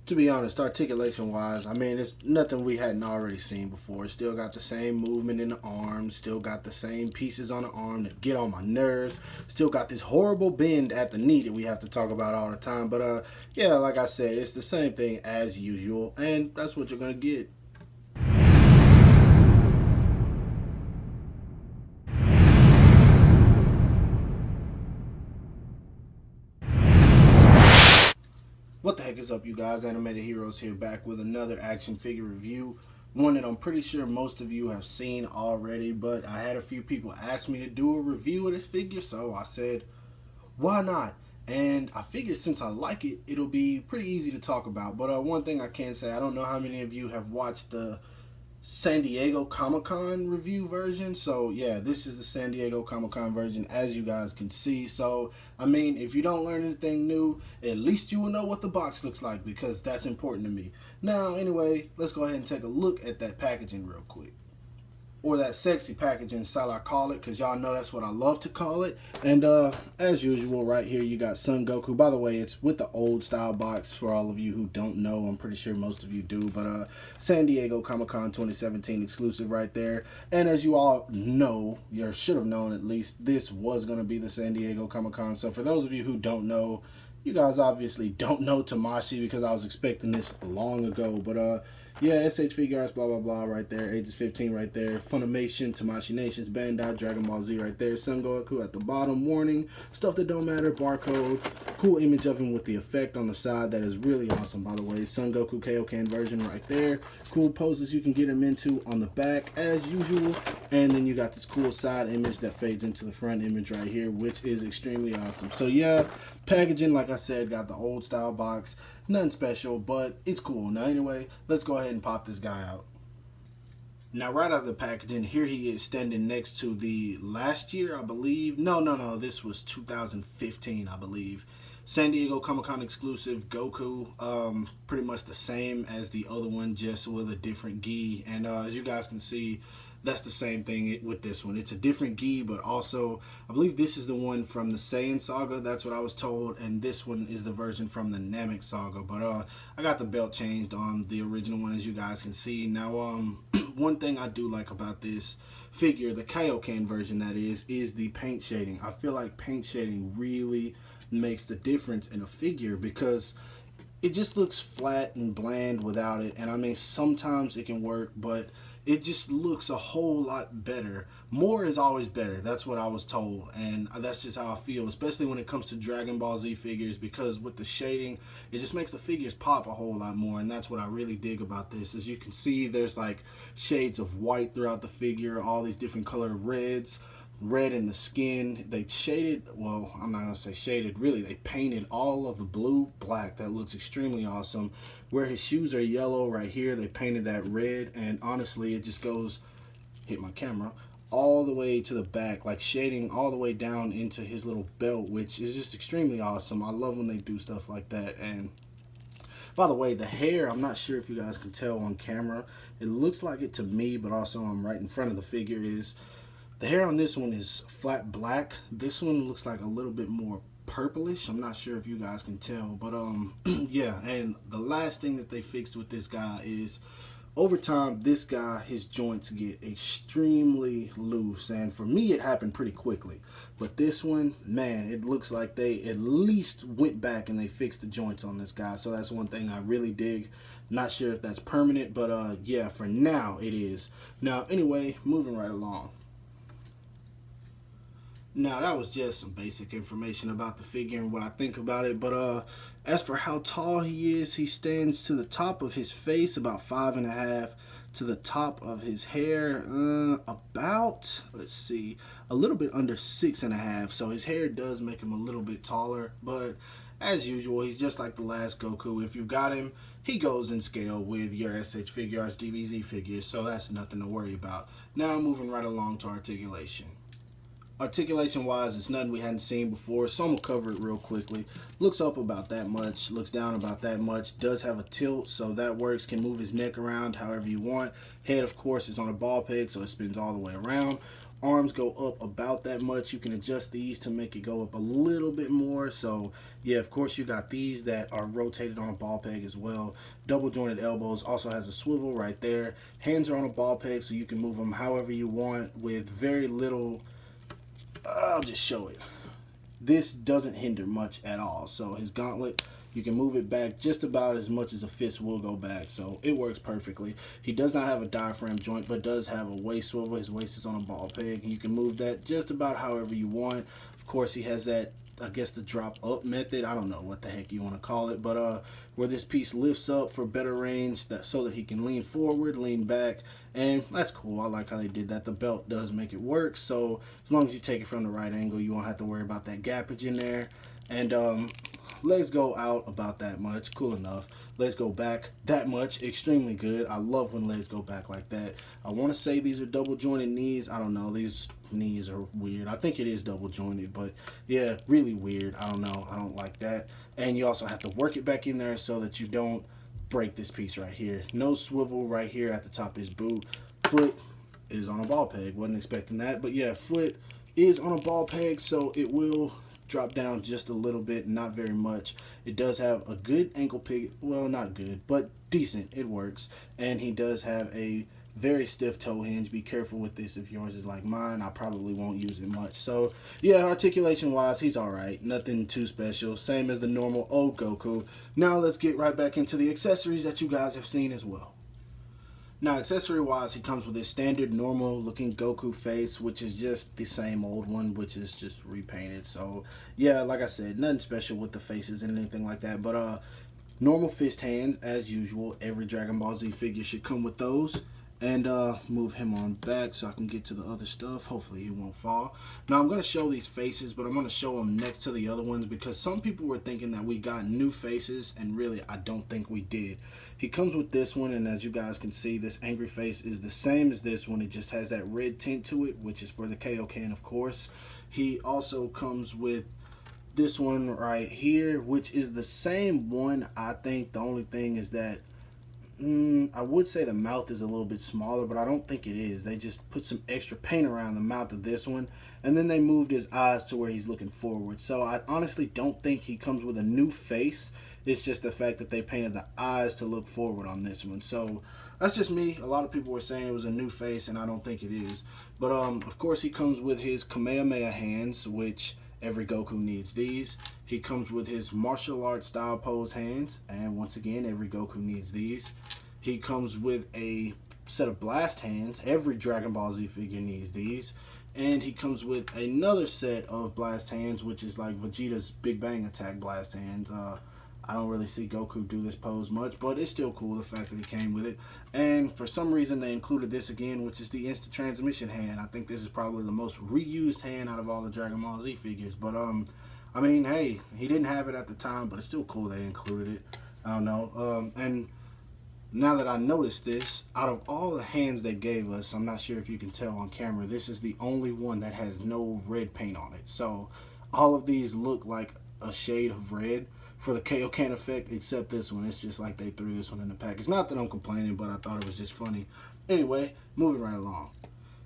To be honest, articulation wise, I mean, it's nothing we hadn't already seen before. Still got the same movement in the arm, still got the same pieces on the arm that get on my nerves, still got this horrible bend at the knee that we have to talk about all the time. But yeah, like I said, it's the same thing as usual, and that's what you're gonna get. What the heck is up, you guys? Animated Heroes here, back with another action figure review. One that I'm pretty sure most of you have seen already, but I had a few people ask me to do a review of this figure, so I said, why not? And I figured since I like it, it'll be pretty easy to talk about. But one thing I can say, I don't know how many of you have watched the San Diego Comic-Con review version. So yeah, this is the San Diego Comic-Con version, as you guys can see. So I mean, if you don't learn anything new, at least you will know what the box looks like, because that's important to me. Now anyway, let's go ahead and take a look at that packaging real quick, or that sexy packaging style I call it, because y'all know that's what I love to call it. And as usual, right here you got Son Goku. By the way, it's with the old style box for all of you who don't know. I'm pretty sure most of you do, but San Diego Comic-Con 2017 exclusive right there. And as you all know, you should have known at least, this was going to be the San Diego Comic-Con. So for those of you who don't know, you guys obviously don't know Tamashii, because I was expecting this long ago. But yeah, SH Figure Arts, blah, blah, blah, right there. Ages 15 right there. Funimation, Tamashii Nations, Bandai, Dragon Ball Z right there. Son Goku at the bottom. Warning, stuff that don't matter, barcode. Cool image of him with the effect on the side. That is really awesome, by the way. Son Goku Kaioken version right there. Cool poses you can get him into on the back, as usual. And then you got this cool side image that fades into the front image right here, which is extremely awesome. So yeah, packaging, like I said, got the old style box. Nothing special, but it's cool. Now anyway, let's go ahead and pop this guy out. Now right out of the packaging, here he is standing next to the last year, I believe. No, this was 2015, I believe. San Diego Comic-Con exclusive Goku. Pretty much the same as the other one, just with a different gi. And as you guys can see, that's the same thing with this one. It's a different gi, but also I believe this is the one from the Saiyan saga. That's what I was told, and this one is the version from the Namek saga. But I got the belt changed on the original one, as you guys can see. Now one thing I do like about this figure, the Kaioken version that is the paint shading. I feel like paint shading really makes the difference in a figure, because it just looks flat and bland without it. And I mean, sometimes it can work, but it just looks a whole lot better. More is always better. That's what I was told, and that's just how I feel, especially when it comes to Dragon Ball Z figures, because with the shading, it just makes the figures pop a whole lot more. And that's what I really dig about this. As you can see, there's like shades of white throughout the figure, all these different color reds, red in the skin. They shaded, well, I'm not gonna say shaded, really they painted all of the blue black. That looks extremely awesome. Where his shoes are yellow right here, they painted that red. And honestly, it just goes, hit my camera, all the way to the back, like shading all the way down into his little belt, which is just extremely awesome. I love when they do stuff like that. And by the way, the hair, I'm not sure if you guys can tell on camera, it looks like it to me, but also I'm right in front of the figure, is the hair on this one is flat black. This one looks like a little bit more purplish. I'm not sure if you guys can tell, but yeah. And the last thing that they fixed with this guy is, over time, this guy, his joints get extremely loose, and for me it happened pretty quickly. But this one, man, it looks like they at least went back and they fixed the joints on this guy. So that's one thing I really dig. Not sure if that's permanent, but yeah, for now it is. Now anyway, moving right along. Now that was just some basic information about the figure and what I think about it. But as for how tall he is, he stands to the top of his face about 5.5, to the top of his hair about, let's see, a little bit under 6.5. So his hair does make him a little bit taller, but as usual, he's just like the last Goku. If you've got him, he goes in scale with your SH Figure Arts DBZ figures, so that's nothing to worry about. Now moving right along to articulation. Articulation wise, it's nothing we hadn't seen before, so I'm gonna cover it real quickly. Looks up about that much, looks down about that much, does have a tilt, so that works. Can move his neck around however you want. Head, of course, is on a ball peg, so it spins all the way around. arms go up about that much. You can adjust these to make it go up a little bit more. So yeah, of course you got these that are rotated on a ball peg as well. Double jointed elbows, also has a swivel right there. Hands are on a ball peg, so you can move them however you want with very little. I'll just show it. This doesn't hinder much at all. So his gauntlet, you can move it back just about as much as a fist will go back. So it works perfectly. He does not have a diaphragm joint, but does have a waist swivel. His waist is on a ball peg. You can move that just about however you want. Of course, he has that, I guess, the drop up method. I don't know what the heck you want to call it, but where this piece lifts up for better range, so that he can lean forward, lean back, and that's cool. I like how they did that. The belt does make it work, so as long as you take it from the right angle, you won't have to worry about that gappage in there. And legs go out about that much, cool enough. Legs go back that much, extremely good. I love when legs go back like that. I want to say these are double jointed knees. I don't know, these knees are weird. I think it is double jointed, but yeah, really weird. I don't know, I don't like that. And you also have to work it back in there so that you don't break this piece right here. No swivel right here at the top of his boot. Foot is on a ball peg, wasn't expecting that, but yeah, foot is on a ball peg, so it will drop down just a little bit, not very much. It does have a good ankle pivot, well, not good, but decent. It works. And he does have a very stiff toe hinge. Be careful with this if yours is like mine. I probably won't use it much. So yeah, articulation wise, he's all right. Nothing too special, same as the normal old Goku. Now let's get right back into the accessories that you guys have seen as well. Now, accessory wise, he comes with his standard normal looking Goku face, which is just the same old one, which is just repainted. So yeah, like I said, nothing special with the faces and anything like that, but normal fist hands as usual. Every Dragon Ball Z figure should come with those. And move him on back so I can get to the other stuff. Hopefully he won't fall. Now I'm going to show these faces, but I'm going to show them next to the other ones because some people were thinking that we got new faces, and really I don't think we did. He comes with this one, and as you guys can see, this angry face is the same as this one. It just has that red tint to it, which is for the Kaioken, of course. He also comes with this one right here, which is the same one. I think the only thing is that I would say the mouth is a little bit smaller, but I don't think it is. They just put some extra paint around the mouth of this one, and then they moved his eyes to where he's looking forward. So I honestly don't think he comes with a new face. It's just the fact that they painted the eyes to look forward on this one. So that's just me. A lot of people were saying it was a new face, and I don't think it is. But of course he comes with his Kamehameha hands, which every Goku needs these. He comes with his martial arts style pose hands, and once again, every Goku needs these. He comes with a set of blast hands. Every Dragon Ball Z figure needs these. And he comes with another set of blast hands, which is like Vegeta's Big Bang Attack blast hands. I don't really see Goku do this pose much, but it's still cool, the fact that he came with it. And for some reason, they included this again, which is the instant transmission hand. I think this is probably the most reused hand out of all the Dragon Ball Z figures. But, I mean, hey, he didn't have it at the time, but it's still cool they included it. I don't know. And now that I noticed this, out of all the hands they gave us, I'm not sure if you can tell on camera, this is the only one that has no red paint on it. So all of these look like a shade of red for the Kaioken effect, except this one. It's just like they threw this one in the package. Not that I'm complaining, but I thought it was just funny. Anyway, moving right along.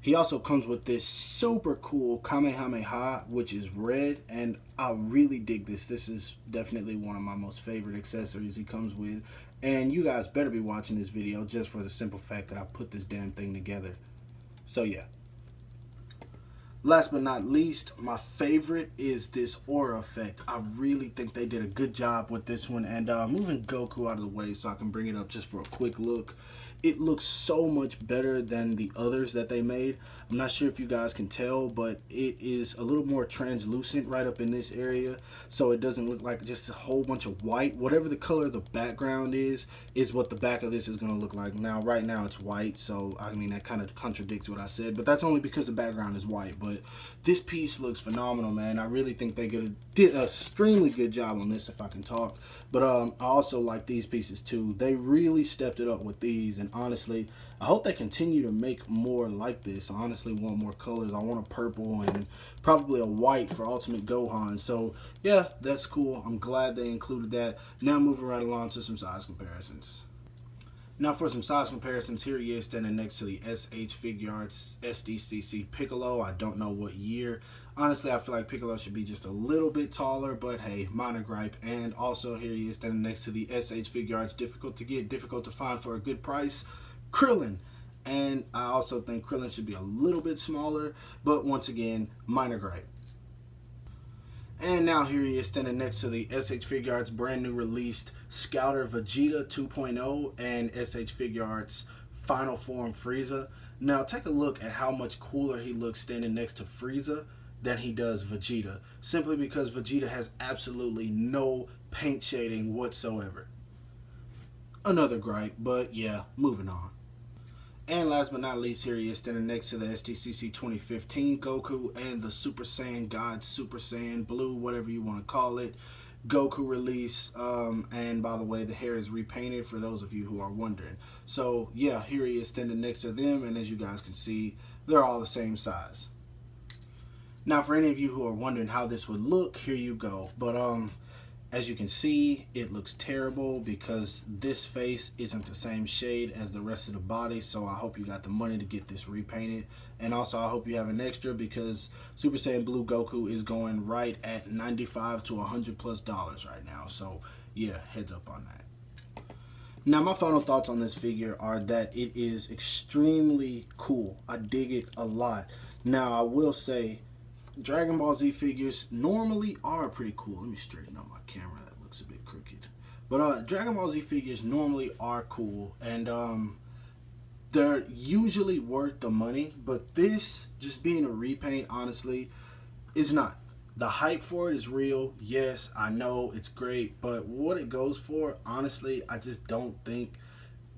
He also comes with this super cool Kamehameha, which is red, and I really dig this. This is definitely one of my most favorite accessories he comes with, and you guys better be watching this video just for the simple fact that I put this damn thing together. So yeah. Last but not least, my favorite is this aura effect. I really think they did a good job with this one. And moving Goku out of the way so I can bring it up just for a quick look. It looks so much better than the others that they made. I'm not sure if you guys can tell, but it is a little more translucent right up in this area. So it doesn't look like just a whole bunch of white. Whatever the color of the background is what the back of this is going to look like. Now, right now it's white. So, I mean, that kind of contradicts what I said. But that's only because the background is white. But this piece looks phenomenal, man. I really think they did an extremely good job on this, if I can talk. But I also like these pieces too. They really stepped it up with these, and honestly, I hope they continue to make more like this. I honestly want more colors. I want a purple and probably a white for Ultimate Gohan. So yeah, that's cool. I'm glad they included that. Now moving right along to some size comparisons. Now for some size comparisons, here he is standing next to the SH Figuarts SDCC Piccolo. I don't know what year. Honestly, I feel like Piccolo should be just a little bit taller, but hey, minor gripe. And also here he is standing next to the SH Figuarts, difficult to get, difficult to find for a good price, Krillin. And I also think Krillin should be a little bit smaller, but once again, minor gripe. And now here he is standing next to the SH Figuarts brand new released Scouter Vegeta 2.0 and SH Figuarts Final Form Frieza. Now take a look at how much cooler he looks standing next to Frieza than he does Vegeta, simply because Vegeta has absolutely no paint shading whatsoever. Another gripe, but yeah, moving on. And last but not least, here he is standing next to the SDCC 2015 Goku and the Super Saiyan God, Super Saiyan Blue, whatever you want to call it, Goku release. And by the way, the hair is repainted for those of you who are wondering. So yeah, here he is standing next to them, and as you guys can see, they're all the same size. Now for any of you who are wondering how this would look, here you go. But as you can see, it looks terrible because this face isn't the same shade as the rest of the body. So I hope you got the money to get this repainted. And also I hope you have an extra, because Super Saiyan Blue Goku is going right at $95 to $100+ right now. So yeah, heads up on that. Now my final thoughts on this figure are that it is extremely cool. I dig it a lot. Now I will say, Dragon Ball Z figures normally are pretty cool. Let me straighten up my camera, that looks a bit crooked. But Dragon Ball Z figures normally are cool, and they're usually worth the money, but this, just being a repaint, honestly, is not. The hype for it is real. Yes, I know it's great, but what it goes for, honestly, I just don't think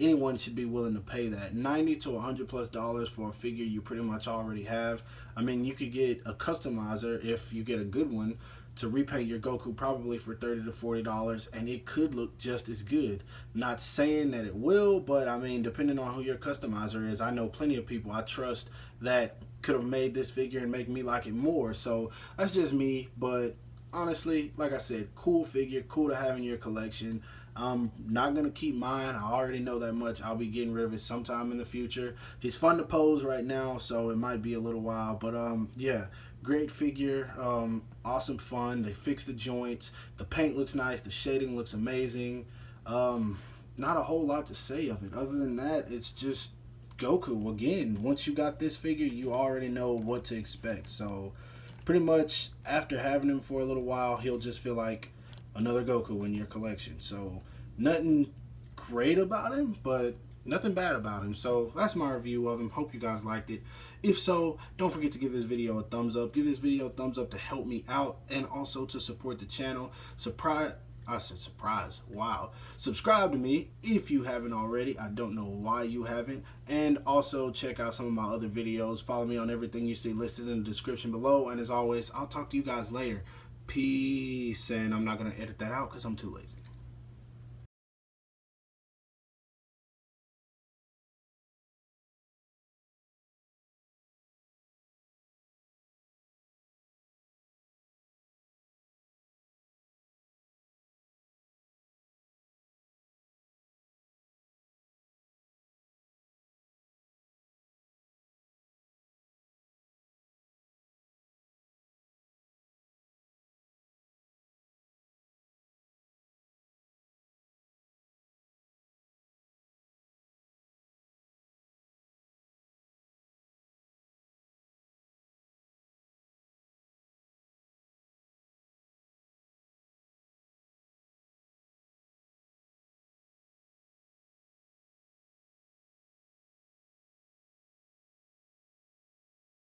anyone should be willing to pay that. $90 to $100+ for a figure you pretty much already have. I mean, you could get a customizer, if you get a good one, to repaint your Goku probably for $30 to $40, and it could look just as good. Not saying that it will, but I mean, depending on who your customizer is, I know plenty of people I trust that could have made this figure and make me like it more. So that's just me, but honestly, like I said, cool figure, cool to have in your collection. I'm not going to keep mine. I already know that much. I'll be getting rid of it sometime in the future. He's fun to pose right now, so it might be a little while. But yeah, great figure. Awesome fun. They fixed the joints. The paint looks nice. The shading looks amazing. Not a whole lot to say of it. Other than that, it's just Goku. Again, once you got this figure, you already know what to expect. So pretty much after having him for a little while, he'll just feel like another Goku in your collection. So nothing great about him, but nothing bad about him. So that's my review of him. Hope you guys liked it. If so, don't forget to give this video a thumbs up. Give this video a thumbs up to help me out, and also to support the channel. Wow. Subscribe to me if you haven't already. I don't know why you haven't. And also check out some of my other videos. Follow me on everything you see listed in the description below. And as always, I'll talk to you guys later. Peace. And I'm not going to edit that out because I'm too lazy.